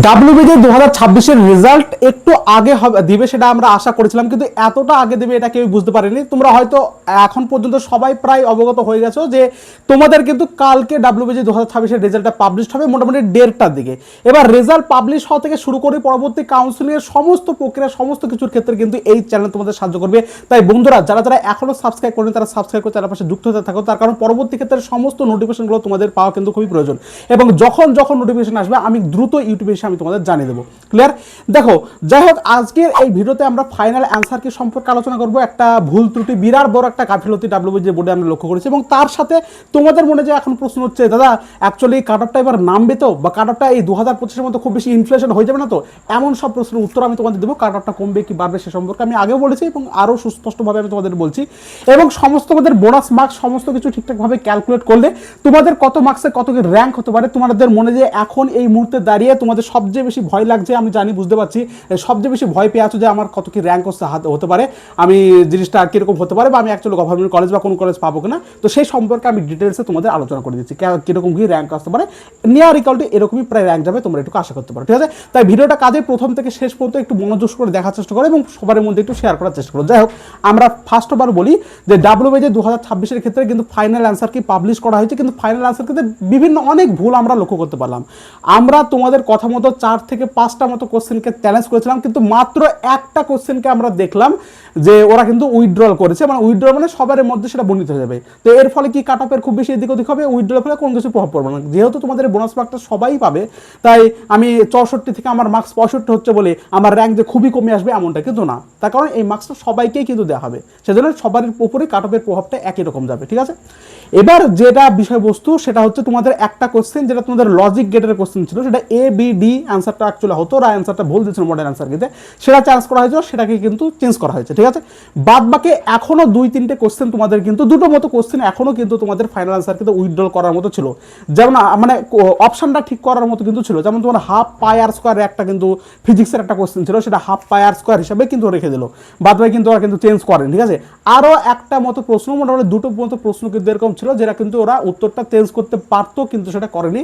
WBG 2026 result একটু আগে দিবে সেটা আমরা আশা করেছিলাম, কিন্তু এতটা আগে দেবে এটা কেউ বুঝতে পারেনি। তোমরা হয়তো এখন পর্যন্ত সবাই প্রায় অবগত হয়ে গেছো যে তোমাদের কিন্তু কালকে ডাব্লিউবিজি 2026 রেজাল্টটা পাবলিশ হবে মোটামুটি 1:30টার দিকে। এবার রেজাল্ট পাবলিশ হওয়া থেকে শুরু করে পরবর্তী কাউন্সিলিংয়ের সমস্ত প্রক্রিয়া সমস্ত কিছুর ক্ষেত্রে কিন্তু এই চ্যানেল তোমাদের সাহায্য করবে। তাই বন্ধুরা যারা যারা এখনো সাবস্ক্রাইব করেন তারা সাবস্ক্রাইব করে তার পাশে যুক্ত হতে থাকো, তার কারণ পরবর্তী ক্ষেত্রে সমস্ত নোটিফিকেশনগুলো তোমাদের পাওয়া কিন্তু খুবই প্রয়োজন। এবং যখন যখন নোটিফিকেশন আসবে আমি দ্রুত ইউটিউবে এসে আমি তোমাদের জানিয়ে দেবো। ক্লিয়ার? দেখো, যাই হোক, আজকের এই ভিডিওতে আমরা ফাইনাল অ্যান্সার কি সম্পর্কে আলোচনা করব। একটা ভুল ত্রুটি, বিরাট বড় একটা গাফিলতি ডাব্লিউবিজি বোর্ডে আমরা লক্ষ্য করেছি, এবং তার সাথে তোমাদের মনে যে এখন প্রশ্ন হচ্ছে, দাদা অ্যাকচুয়ালি কাট অফটা এবার নামবে তো, বা কাট অফটা এই 2025-এর মতো খুব বেশি ইনফ্লেশন হয়ে যাবে না তো, এমন সব প্রশ্নের উত্তর আমি তোমাদের দেবো। কাট অফটা কমবে কি বাড়বে সে সম্পর্কে আমি আগেও বলেছি এবং আরও সুস্পষ্টভাবে আমি তোমাদের বলছি। এবং সমস্ত তোমাদের বোনাস মার্কস সমস্ত কিছু ঠিকঠাকভাবে ক্যালকুলেট করলে তোমাদের কত মার্কসে কত কি র্যাঙ্ক হতে পারে। তোমাদের মনে যে এখন এই মুহূর্তে দাঁড়িয়ে তোমাদের সবচেয়ে বেশি ভয় লাগছে, আমি জানি, বুঝতে পারছি, সবচেয়ে বেশি ভয় পেয়ে আছো যে আমার কত কি র্যাঙ্ক হতে পারে, আমি জিনিসটা কীরকম হতে পারে, বা আমি অ্যাকচুয়ালি গভর্নমেন্ট কলেজ বা কোন কলেজ পাবো কিনা। তো সেই সম্পর্কে আমি ডিটেলসে তোমাদের আলোচনা করে দিচ্ছি কীরকম কি র্যাঙ্ক আসতে পারে। নিয়ার ইকুয়াল টু এরকমই প্রায় র্যাঙ্ক যাবে, তোমরা একটু আশা করতে পারো। ঠিক আছে? তাই ভিডিওটা কাজে প্রথম থেকে শেষ পর্যন্ত একটু মনোযোগ করে দেখার চেষ্টা করো এবং সবার মধ্যে একটু শেয়ার করার চেষ্টা করো। যাই হোক, আমরা ফার্স্ট ওভার বলি যে ডাব্লিউবিজি 2026-এর ক্ষেত্রে কিন্তু ফাইনাল অ্যান্সার কি পাবলিশ করা হয়েছে, কিন্তু ফাইনাল অ্যান্সার ক্ষেত্রে বিভিন্ন অনেক ভুল আমরা লক্ষ্য করতে পারলাম। আমরা তোমাদের কথা মতো 4 থেকে 5টা মতো কোশ্চেনকে চ্যালেঞ্জ করেছিলাম, কিন্তু মাত্র একটা কোশ্চেনকে আমরা দেখলাম যে ওরা কিন্তু উইথড্রল করেছে, মানে উইথড্রল মানে সবার মধ্যে সেটা বর্ণিত হয়ে যাবে। তো এর ফলে কি কাট অফের খুব বেশি এদিক ওদিক হবে, উইথড্রল ফলে কোনো কিছু প্রভাব পড়বে না। যেহেতু তোমাদের বোনাস মার্কটা সবাই পাবে, তাই আমি 64 থেকে আমার মার্কস 65 হচ্ছে বলে আমার র্যাঙ্ক যে খুবই কমে আসবে এমনটা কিন্তু না। তার কারণ এই মার্কসটা সবাইকেই কিন্তু দেওয়া হবে, সেজন্য সবার উপরে কাট অফের প্রভাবটা একই রকম যাবে। ঠিক আছে? এবার যেটা বিষয়বস্তু সেটা হচ্ছে তোমাদের একটা কোশ্চেন যেটা তোমাদের লজিক গেটের কোশ্চেন ছিল, সেটা এ বি ডি অ্যান্সারটা অ্যাকচুয়ালি হতো, ওরা অ্যান্সারটা ভুল দিয়েছিল মডেল অ্যান্সার কিন্তু সেটা চেঞ্জ করা হয়েছিল, সেটাকে কিন্তু চেঞ্জ করা হয়েছে। ঠিক আছে? বাদ বাকি এখনো 2-3টে কোশ্চেন তোমাদের কিন্তু দুটো মতো কোশ্চেন এখনো কিন্তু তোমাদের ফাইনাল অ্যান্সার কিন্তু উইথড্রল করার মতো ছিল, যেমন মানে অপশনটা ঠিক করার মতো কিন্তু ছিল। যেমন তোমার হাফ পাই আর স্কোয়ার একটা কিন্তু ফিজিক্সের একটা কোশ্চেন ছিল, সেটা হাফ পাই আর স্কোয়ার হিসাবে কিন্তু রেখে দিল, বাদ বাকি কিন্তু ওরা কিন্তু চেঞ্জ করেন। ঠিক আছে? আরও একটা মতো প্রশ্ন, মোটামুটি দুটো মতো প্রশ্ন কিন্তু এরকম ছিল যেটা কিন্তু ওরা উত্তরটা চেঞ্জ করতে পারতো কিন্তু সেটা করেনি।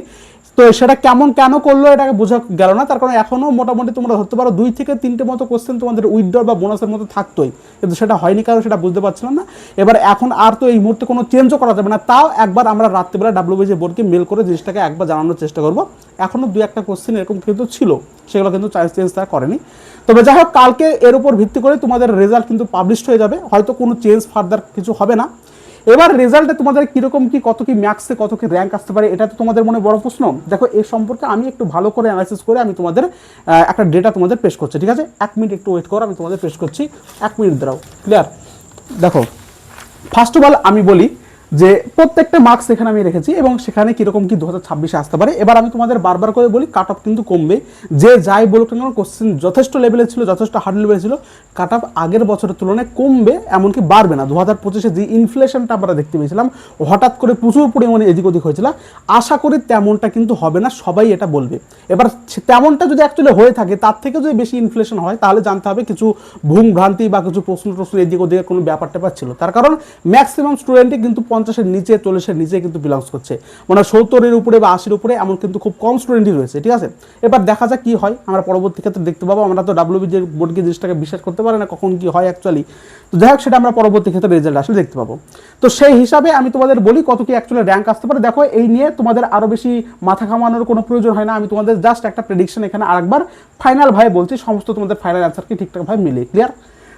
তো সেটা কেন করলো এটাকে বোঝা গেল না, তার কারণ এখনও মোটামুটি তোমরা ধরতে পারো 2 থেকে 3টে মতো কোশ্চেন তোমাদের উইথড্রল বা বোনাসের মতো থাকতোই, কিন্তু সেটা হয়নি কারণ সেটা বুঝতে পারছিলাম না। এবার এখন আর তো এই মুহূর্তে কোনো চেঞ্জও করা যাবে না, তাও একবার আমরা রাত্রিবেলা ডাব্লিউবিজি বোর্ডকে মেল করে জিনিসটাকে একবার জানানোর চেষ্টা করবো। এখনও 2-1টা কোশ্চেন এরকম কিন্তু ছিল, সেগুলো কিন্তু চেঞ্জ তারা করেনি। তবে যাই হোক, কালকে এর উপর ভিত্তি করে তোমাদের রেজাল্ট কিন্তু পাবলিশ হয়ে যাবে, হয়তো কোনো চেঞ্জ ফার্দার কিছু হবে না। এবার রেজাল্টে তোমাদের কীরকম কি কত কি ম্যাক্সে কত কি র্যাঙ্ক আসতে পারে, এটা তো তোমাদের মনে বড় প্রশ্ন। দেখো, এ সম্পর্কে আমি একটু ভালো করে অ্যানালাইসিস করে আমি তোমাদের একটা ডেটা তোমাদের পেশ করছি। ঠিক আছে? 1 মিনিট একটু ওয়েট করো, আমি তোমাদের পেশ করছি, 1 মিনিট দাঁড়াও। ক্লিয়ার? দেখো, ফার্স্ট অফ অল আমি বলি যে প্রত্যেকটা মার্কস এখানে আমি রেখেছি এবং সেখানে কীরকম কি 2026-এ আসতে পারে। এবার আমি তোমাদের বারবার করে বলি, কাট অফ কিন্তু কমবে, যে যাই বলুক না, কোশ্চেন যথেষ্ট লেভেলে ছিল, যথেষ্ট হার্ড লেভেলে ছিল, কাট অফ আগের বছরের তুলনায় কমবে, এমনকি বাড়বে না। 2025-এ যে ইনফ্লেশনটা আমরা দেখতে পেয়েছিলাম, হঠাৎ করে প্রচুর পরিমাণে এদিক ওদিক হয়েছিল, আশা করি তেমনটা কিন্তু হবে না, সবাই এটা বলবে। এবার তেমনটা যদি অ্যাকচুয়ালি হয়ে থাকে, তার থেকে যদি বেশি ইনফ্লেশন হয়, তাহলে জানতে হবে কিছু ভুল ভ্রান্তি বা কিছু প্রশ্ন এদিক ওদিকে কোনো ব্যাপারটা ছিল। তার কারণ ম্যাক্সিমাম স্টুডেন্টই কিন্তু 50-এর নিচে 40-এর নিচে কিন্তু বিলংস করছে, মানে 70-এর উপরে বা 80-এর উপরে এমন কিন্তু খুব কম স্টুডেন্টই রয়েছে। ঠিক আছে? এবার দেখা যাক কি হয়, আমরা পরবর্তী ক্ষেত্রে দেখতে পাবো। আমরা তো ডাব্লিউবিজি বোর্ডকে জিনিসটাকে বিশ্বাস করতে পারি না কখন কি হয় অ্যাকচুয়ালি। তো যাই হোক, সেটা আমরা পরবর্তী ক্ষেত্রে রেজাল্ট আসলে দেখতে পাবো। তো সেই হিসাবে আমি তোমাদের বলি কত কি অ্যাকচুয়ালি র্যাঙ্ক আসতে পারে। দেখো, এই নিয়ে তোমাদের আরও বেশি মাথা ঘামানোর কোনো প্রয়োজন হয় না, আমি তোমাদের জাস্ট একটা প্রেডিকশন এখানে আরেকবার ফাইনাল ভাবে বলছি, সমস্ত তোমাদের ফাইনাল অ্যান্সারকে ঠিকঠাকভাবে মিলে। ক্লিয়ার?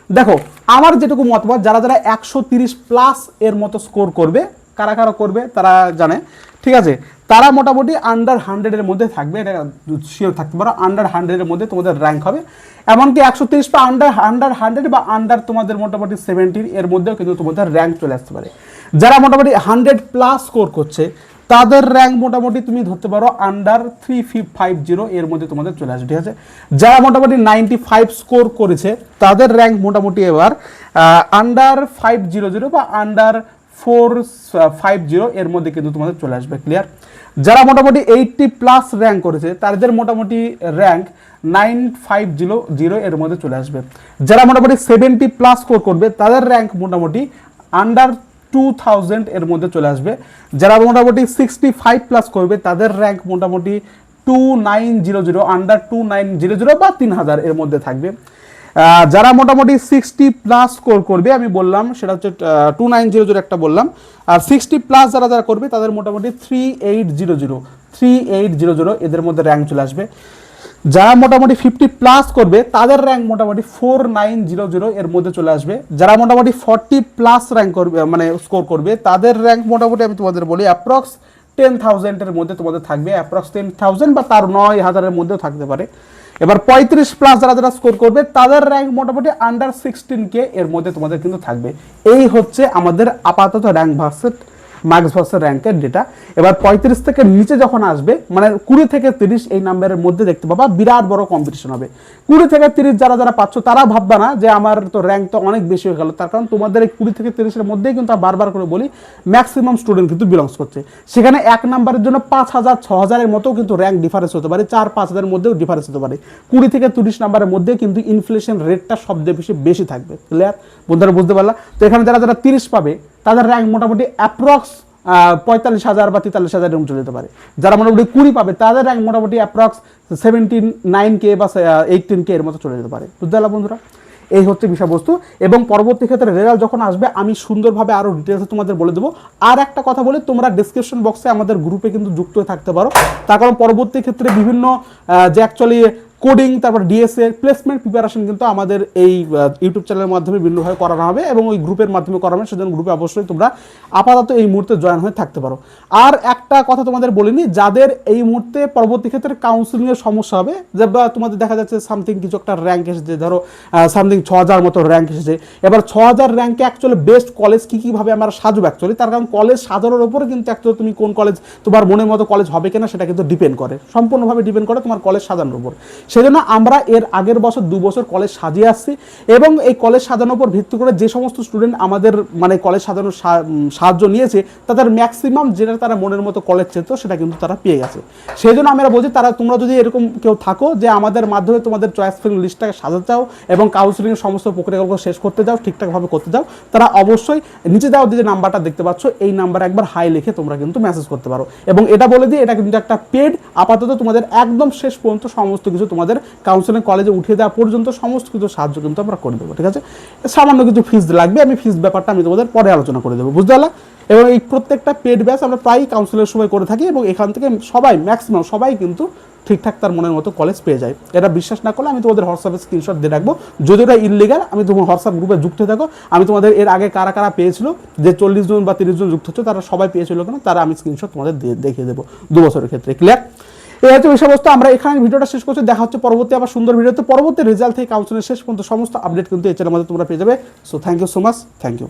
দেখো, আমার যেটুকু মতবাদ, যারা যারা 130+ এর মতো স্কোর করবে, কারা কারা করবে তারা জানে। ঠিক আছে? তারা মোটামুটি আন্ডার 100-এর মধ্যে থাকবে, এটা শিওর থাকতে পারো। আন্ডার 100-এর মধ্যে তোমাদের র্যাঙ্ক হবে, এমনকি 130 বা আন্ডার 100 বা আন্ডার তোমাদের মোটামুটি 70 এর মধ্যেও কিন্তু তোমাদের র্যাঙ্ক চলে আসতে পারে। যারা মোটামুটি 100+ স্কোর করছে তাদের র্যাঙ্ক মোটামুটি তুমি ধরতে পারো আন্ডার 350 এর মধ্যে তোমাদের চলে আসবে। ঠিক আছে? যারা মোটামুটি 95 স্কোর করেছে তাদের র্যাঙ্ক মোটামুটি এবার আন্ডার 500 বা আন্ডার 450 এর মধ্যে কিন্তু তোমাদের চলে আসবে। ক্লিয়ার? যারা মোটামুটি 80+ র্যাঙ্ক করেছে তাদের মোটামুটি র্যাঙ্ক 950 এর মধ্যে চলে আসবে। যারা মোটামুটি 70+ স্কোর করবে তাদের র্যাঙ্ক মোটামুটি আন্ডার 2000 এর মধ্যে চলে আসবে। যারা মোটামুটি 65+ করবে তাদের র্যাঙ্ক মোটামুটি 2900, আন্ডার 2900 বা 3000 এর মধ্যে থাকবে। যারা মোটামুটি 60+ স্কোর করবে, আমি বললাম সেটা হচ্ছে 2900 একটা বললাম, আর 60+ যারা যারা করবে তাদের মোটামুটি 3800 এদের মধ্যে র্যাঙ্ক চলে আসবে। যারা মোটামুটি 50+ করবে তাদের র্যাঙ্ক মোটামুটি 4900 এর মধ্যে চলে আসবে। যারা মোটামুটি 40+ র্যাঙ্ক করবে মানে স্কোর করবে তাদের র্যাঙ্ক মোটামুটি আমি তোমাদের বলি অ্যাপ্রক্স 10,000 এর মধ্যে তোমাদের থাকবে, অ্যাপ্রক্স 10,000 বা তার 9,000 মধ্যেও থাকতে পারে। এবার 35+ যারা যারা স্কোর করবে তাদের র্যাঙ্ক মোটামুটি আন্ডার 16K এর মধ্যে তোমাদের কিন্তু থাকবে। এই হচ্ছে আমাদের আপাতত র্যাঙ্ক ভার্সেস মার্কস ভার্সেস র্যাঙ্কের ডেটা। এবার 35 থেকে নিচে যখন আসবে মানে 20 থেকে 30 এই নাম্বারের মধ্যে দেখতে পাবা বিরাট বড় কম্পিটিশন হবে। 20 থেকে 30 যারা যারা পাচ্ছ তারা ভাববা না যে আমার তো র্যাঙ্ক তো অনেক বেশি হয়ে গেল, তার কারণ তোমাদের এই 20 থেকে 30 এর মধ্যেই কিন্তু বারবার করে বলি ম্যাক্সিমাম স্টুডেন্ট কিন্তু বিলংস করছে। সেখানে এক নাম্বারের জন্য 5,000 6,000 এর মতো কিন্তু র্যাঙ্ক ডিফারেন্স হতে পারে, 4-5 হাজারের মধ্যেও ডিফারেন্স হতে পারে। 20 থেকে 30 নাম্বারের মধ্যে কিন্তু ইনফ্লেশন রেটটা সবচেয়ে বেশি থাকবে। ক্লিয়ার? বন্ধুরা বুঝতে পারলা? তো এখানে যারা যারা 30 পাবে তাদের র্যাঙ্ক মোটামুটি অ্যাপ্রক্স 45,000 বা 43,000 এরকম চলে যেতে পারে। যারা মোটামুটি 20 পাবে তাদের র্যাঙ্ক মোটামুটি অ্যাপ্রক্স 79K বা 18K এর মতো চলে যেতে পারে। বুঝতে পারলা বন্ধুরা? এই হচ্ছে বিষয়বস্তু। এবং পরবর্তী ক্ষেত্রে রেজাল্ট যখন আসবে আমি সুন্দরভাবে আরও ডিটেলসে তোমাদের বলে দেবো। আর একটা কথা বলি, তোমরা ডিসক্রিপশন বক্সে আমাদের গ্রুপে কিন্তু যুক্ত হয়ে থাকতে পারো, তার কারণ পরবর্তী ক্ষেত্রে বিভিন্ন যে অ্যাকচুয়ালি কোডিং তারপর ডিএসএ প্লেসমেন্ট প্রিপারেশন কিন্তু আমাদের এই ইউটিউব চ্যানেলের মাধ্যমে বিভিন্নভাবে করানো হবে এবং ওই গ্রুপের মাধ্যমে করানো হবে। সেজন্য গ্রুপে অবশ্যই তোমরা আপাতত এই মুহূর্তে জয়েন হয়ে থাকতে পারো। আর একটা কথা তোমাদের বলিনি, যাদের এই মুহূর্তে পরবর্তী ক্ষেত্রে কাউন্সিলিংয়ের সমস্যা হবে, যে বা তোমাদের দেখা যাচ্ছে সামথিং কিছু একটা র্যাঙ্ক এসেছে, ধরো সামথিং 6,000 মতো র্যাঙ্ক এসেছে। এবার 6,000 র্যাঙ্কে অ্যাকচুয়ালি বেস্ট কলেজ কী কীভাবে আমরা সাজবো অ্যাকচুয়ালি, তার কারণ কলেজ সাজানোর উপরে কিন্তু অ্যাকচুয়ালি তুমি কোন কলেজ তোমার মনের মতো কলেজ হবে কিনা সেটা কিন্তু ডিপেন্ড করে, সম্পূর্ণভাবে ডিপেন্ড করে তোমার কলেজ সাজানোর উপর। সেজন্য আমরা এর আগের বছর 2 বছর কলেজ সাজিয়ে আসছি এবং এই কলেজ সাজানোর উপর ভিত্তি করে যে সমস্ত স্টুডেন্ট আমাদের মানে কলেজ সাজানোর সাহায্য নিয়েছে তাদের ম্যাক্সিমাম যেটা তারা মনের মতো কলেজ চেত সেটা কিন্তু তারা পেয়ে গেছে। সেই জন্য আমরা বলছি তোমরা যদি এরকম কেউ থাকো যে আমাদের মাধ্যমে তোমাদের চয়েস ফিল লিস্টটাকে সাজাতে চাও এবং কাউন্সিলিংয়ের সমস্ত প্রক্রিয়াগুলো শেষ করতে চাও, ঠিকঠাকভাবে করতে চাও, তারা অবশ্যই নিচে দেওয়া যে নাম্বারটা দেখতে পাচ্ছ এই নাম্বারে একবার হাই লিখে তোমরা কিন্তু মেসেজ করতে পারো। এবং এটা বলে দিই এটা কিন্তু একটা পেড, আপাতত তোমাদের একদম শেষ পর্যন্ত সমস্ত কিছু তোমাদের কাউন্সিলিং কলেজে উঠিয়ে দেওয়া পর্যন্ত সমস্ত কিছু সাহায্য কিন্তু আমরা করে দেবো। ঠিক আছে? সামান্য কিছু ফিস লাগবে, আমি ফিস ব্যাপারটা আমি তোমাদের পরে আলোচনা করে দেবো। বুঝতে পারলা? এবং এই প্রত্যেকটা পেড ব্যাচ আমরা প্রায় কাউন্সিলের সময় করে থাকি এবং এখান থেকে সবাই ম্যাক্সিমাম সবাই কিন্তু ঠিকঠাক তার মনের মতো কলেজ পেয়ে যায়। এটা বিশ্বাস না করলে আমি তোমাদের হোয়াটসঅ্যাপে স্ক্রিনশট দিয়ে রাখবো, যদি এটা ইললিগাল আমি তোমার হোয়াটসঅ্যাপ গ্রুপে যুক্ত থাকো, আমি তোমাদের এর আগে কারা কারা পেয়েছিল যে 40 জন বা 30 জন যুক্ত হচ্ছে তারা সবাই পেয়েছিল কেন তারা আমি স্ক্রিনশট তোমাদের দেখিয়ে দেবো 2 বছরের ক্ষেত্রে। ক্লিয়ার? এই হচ্ছে বিষয়বস্তু। আমরা এখানে ভিডিওটা শেষ করছি, দেখা হচ্ছে পরবর্তী আবার সুন্দর ভিডিওতে। পরবর্তী রেজাল্ট থেকে কাউন্সিলের শেষ পর্যন্ত সমস্ত আপডেট কিন্তু এই চ্যানেলের মধ্যে তোমরা পেয়ে যাবে। So thank you so much, thank you.